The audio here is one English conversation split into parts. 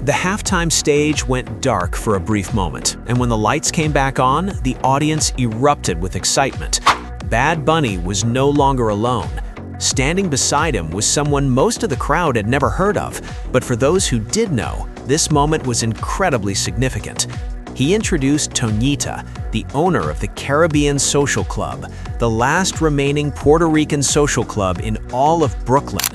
The halftime stage went dark for a brief moment, and when the lights came back on, the audience erupted with excitement. Bad Bunny was no longer alone. Standing beside him was someone most of the crowd had never heard of, but for those who did know, this moment was incredibly significant. He introduced Tonita, the owner of the Caribbean Social Club, the last remaining Puerto Rican social club in all of Brooklyn.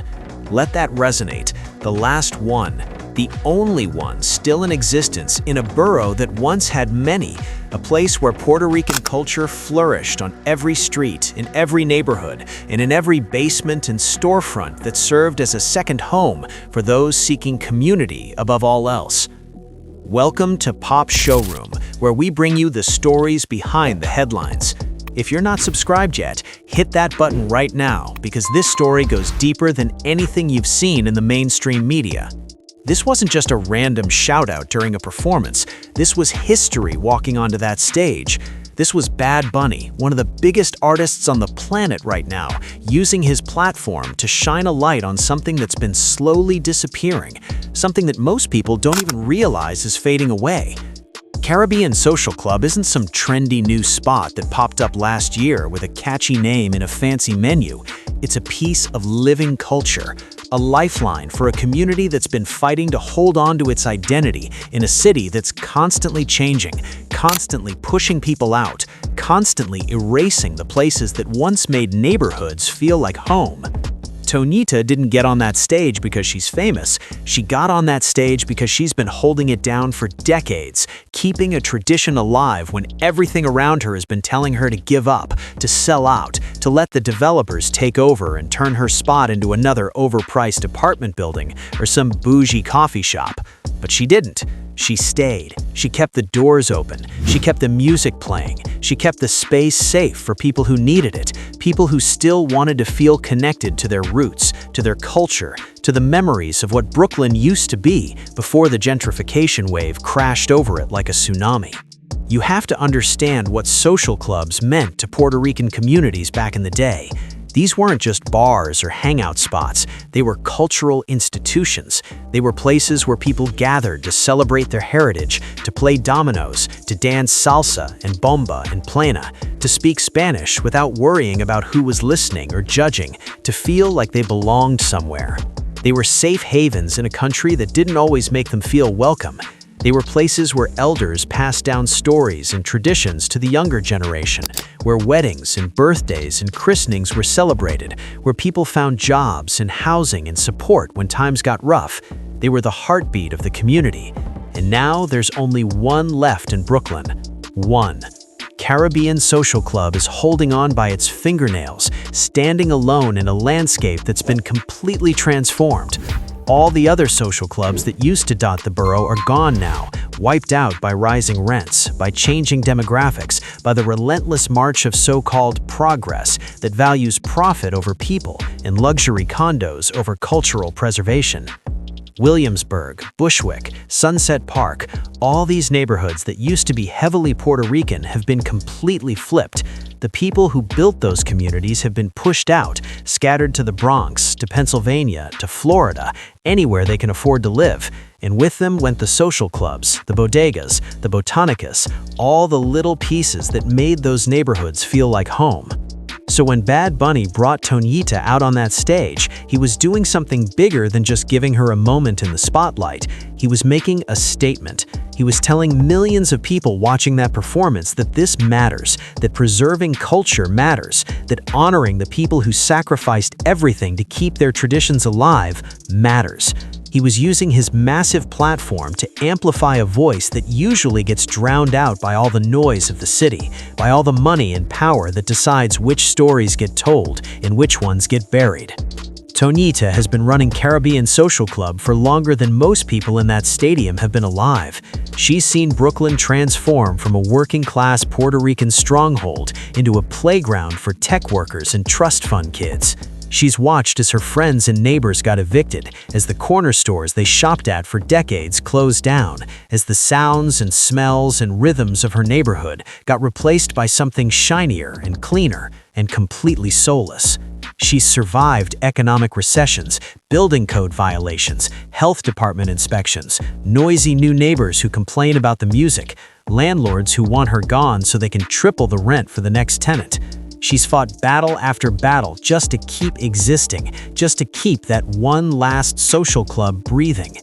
Let that resonate, the last one, the only one still in existence in a borough that once had many, a place where Puerto Rican culture flourished on every street, in every neighborhood, and in every basement and storefront that served as a second home for those seeking community above all else. Welcome to Pop Showroom, where we bring you the stories behind the headlines. If you're not subscribed yet, hit that button right now, because this story goes deeper than anything you've seen in the mainstream media. This wasn't just a random shout-out during a performance. This was history walking onto that stage. This was Bad Bunny, one of the biggest artists on the planet right now, using his platform to shine a light on something that's been slowly disappearing, something that most people don't even realize is fading away. Caribbean Social Club isn't some trendy new spot that popped up last year with a catchy name and a fancy menu. It's a piece of living culture, a lifeline for a community that's been fighting to hold on to its identity in a city that's constantly changing, constantly pushing people out, constantly erasing the places that once made neighborhoods feel like home. Tonita didn't get on that stage because she's famous. She got on that stage because she's been holding it down for decades, keeping a tradition alive when everything around her has been telling her to give up, to sell out, to let the developers take over and turn her spot into another overpriced apartment building or some bougie coffee shop. But she didn't. She stayed. She kept the doors open. She kept the music playing. She kept the space safe for people who needed it, people who still wanted to feel connected to their roots, to their culture, to the memories of what Brooklyn used to be before the gentrification wave crashed over it like a tsunami. You have to understand what social clubs meant to Puerto Rican communities back in the day. These weren't just bars or hangout spots. They were cultural institutions. They were places where people gathered to celebrate their heritage, to play dominoes, to dance salsa and bomba and plena, to speak Spanish without worrying about who was listening or judging, to feel like they belonged somewhere. They were safe havens in a country that didn't always make them feel welcome. They were places where elders passed down stories and traditions to the younger generation, where weddings and birthdays and christenings were celebrated, where people found jobs and housing and support when times got rough. They were the heartbeat of the community. And now there's only one left in Brooklyn. One. Caribbean Social Club is holding on by its fingernails, standing alone in a landscape that's been completely transformed. All the other social clubs that used to dot the borough are gone now, wiped out by rising rents, by changing demographics, by the relentless march of so-called progress that values profit over people and luxury condos over cultural preservation. Williamsburg, Bushwick, Sunset Park, all these neighborhoods that used to be heavily Puerto Rican have been completely flipped. The people who built those communities have been pushed out, scattered to the Bronx, to Pennsylvania, to Florida, anywhere they can afford to live. And with them went the social clubs, the bodegas, the botanicas, all the little pieces that made those neighborhoods feel like home. So when Bad Bunny brought Tonita out on that stage, he was doing something bigger than just giving her a moment in the spotlight. He was making a statement. He was telling millions of people watching that performance that this matters, that preserving culture matters, that honoring the people who sacrificed everything to keep their traditions alive matters. He was using his massive platform to amplify a voice that usually gets drowned out by all the noise of the city, by all the money and power that decides which stories get told and which ones get buried. Tonita has been running Caribbean Social Club for longer than most people in that stadium have been alive. She's seen Brooklyn transform from a working-class Puerto Rican stronghold into a playground for tech workers and trust fund kids. She's watched as her friends and neighbors got evicted, as the corner stores they shopped at for decades closed down, as the sounds and smells and rhythms of her neighborhood got replaced by something shinier and cleaner and completely soulless. She's survived economic recessions, building code violations, health department inspections, noisy new neighbors who complain about the music, landlords who want her gone so they can triple the rent for the next tenant. She's fought battle after battle just to keep existing, just to keep that one last social club breathing.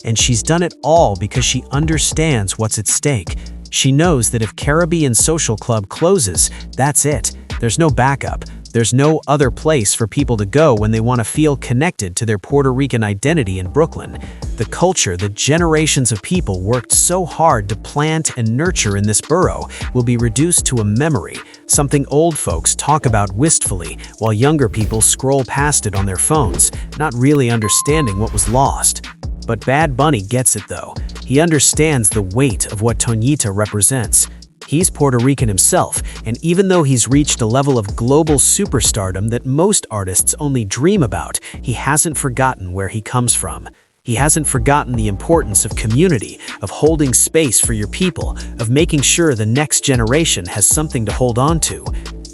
And she's done it all because she understands what's at stake. She knows that if Caribbean Social Club closes, that's it. There's no backup. There's no other place for people to go when they want to feel connected to their Puerto Rican identity in Brooklyn. The culture that generations of people worked so hard to plant and nurture in this borough will be reduced to a memory, something old folks talk about wistfully while younger people scroll past it on their phones, not really understanding what was lost. But Bad Bunny gets it though. He understands the weight of what Tonita represents. He's Puerto Rican himself, and even though he's reached a level of global superstardom that most artists only dream about, he hasn't forgotten where he comes from. He hasn't forgotten the importance of community, of holding space for your people, of making sure the next generation has something to hold on to.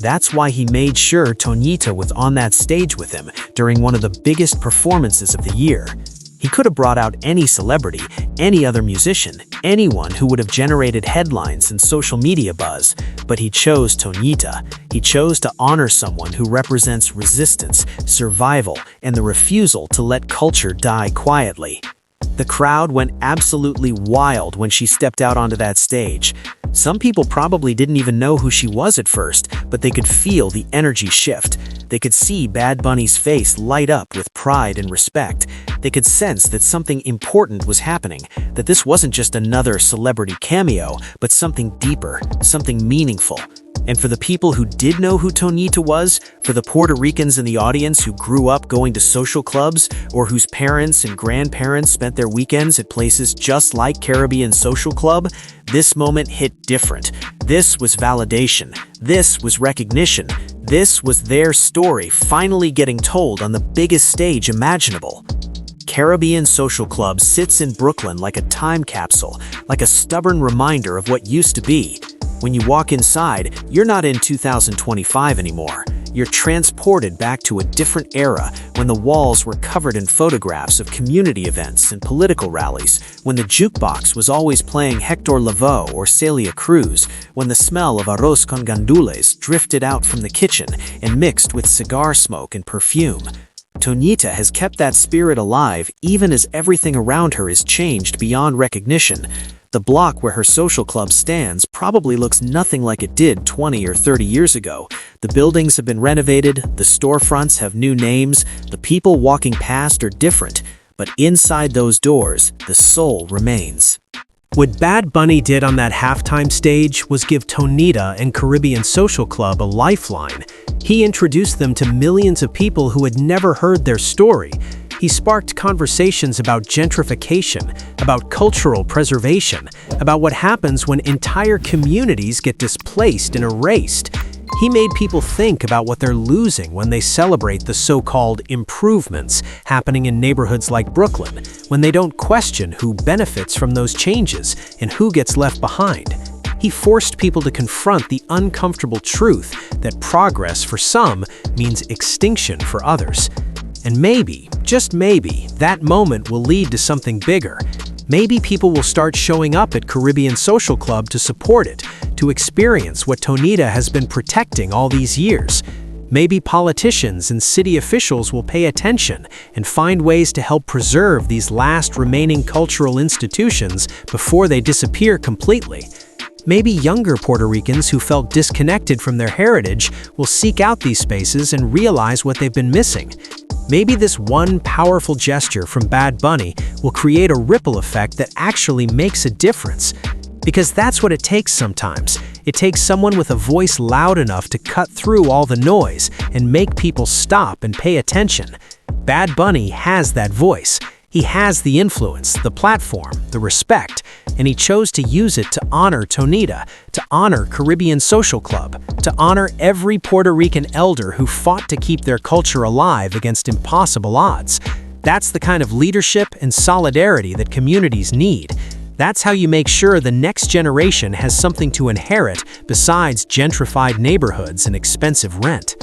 That's why he made sure Tonita was on that stage with him during one of the biggest performances of the year. He could have brought out any celebrity, any other musician, anyone who would have generated headlines and social media buzz, but he chose Tonita. He chose to honor someone who represents resistance, survival, and the refusal to let culture die quietly. The crowd went absolutely wild when she stepped out onto that stage. Some people probably didn't even know who she was at first, but they could feel the energy shift. They could see Bad Bunny's face light up with pride and respect. They could sense that something important was happening, that this wasn't just another celebrity cameo, but something deeper, something meaningful. And for the people who did know who Tonita was, for the Puerto Ricans in the audience who grew up going to social clubs, or whose parents and grandparents spent their weekends at places just like Caribbean Social Club, this moment hit different. This was validation. This was recognition. This was their story finally getting told on the biggest stage imaginable. Caribbean Social Club sits in Brooklyn like a time capsule, like a stubborn reminder of what used to be. When you walk inside, you're not in 2025 anymore. You're transported back to a different era when the walls were covered in photographs of community events and political rallies, when the jukebox was always playing Hector Lavoe or Celia Cruz, when the smell of arroz con gandules drifted out from the kitchen and mixed with cigar smoke and perfume. Tonita has kept that spirit alive even as everything around her is changed beyond recognition. The block where her social club stands probably looks nothing like it did 20 or 30 years ago. The buildings have been renovated, the storefronts have new names, the people walking past are different, but inside those doors, the soul remains. What Bad Bunny did on that halftime stage was give Tonita and Caribbean Social Club a lifeline. He introduced them to millions of people who had never heard their story. He sparked conversations about gentrification, about cultural preservation, about what happens when entire communities get displaced and erased. He made people think about what they're losing when they celebrate the so-called improvements happening in neighborhoods like Brooklyn, when they don't question who benefits from those changes and who gets left behind. He forced people to confront the uncomfortable truth that progress for some means extinction for others. And maybe, just maybe, that moment will lead to something bigger. Maybe people will start showing up at Caribbean Social Club to support it, to experience what Tonita has been protecting all these years. Maybe politicians and city officials will pay attention and find ways to help preserve these last remaining cultural institutions before they disappear completely. Maybe younger Puerto Ricans who felt disconnected from their heritage will seek out these spaces and realize what they've been missing. Maybe this one powerful gesture from Bad Bunny will create a ripple effect that actually makes a difference. Because that's what it takes sometimes. It takes someone with a voice loud enough to cut through all the noise and make people stop and pay attention. Bad Bunny has that voice. He has the influence, the platform, the respect, and he chose to use it to honor Tonita, to honor Caribbean Social Club, to honor every Puerto Rican elder who fought to keep their culture alive against impossible odds. That's the kind of leadership and solidarity that communities need. That's how you make sure the next generation has something to inherit besides gentrified neighborhoods and expensive rent.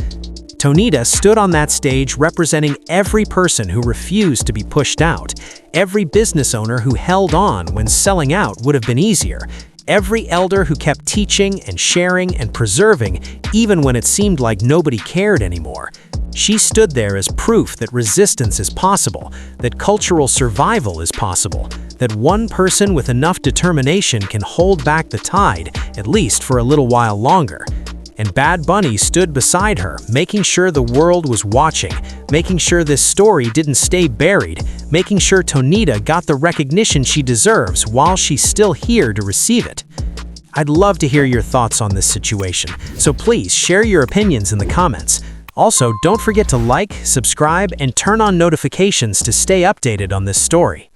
Tonita stood on that stage representing every person who refused to be pushed out, every business owner who held on when selling out would have been easier, every elder who kept teaching and sharing and preserving even when it seemed like nobody cared anymore. She stood there as proof that resistance is possible, that cultural survival is possible, that one person with enough determination can hold back the tide, at least for a little while longer. And Bad Bunny stood beside her, making sure the world was watching, making sure this story didn't stay buried, making sure Tonita got the recognition she deserves while she's still here to receive it. I'd love to hear your thoughts on this situation, so please share your opinions in the comments. Also, don't forget to like, subscribe, and turn on notifications to stay updated on this story.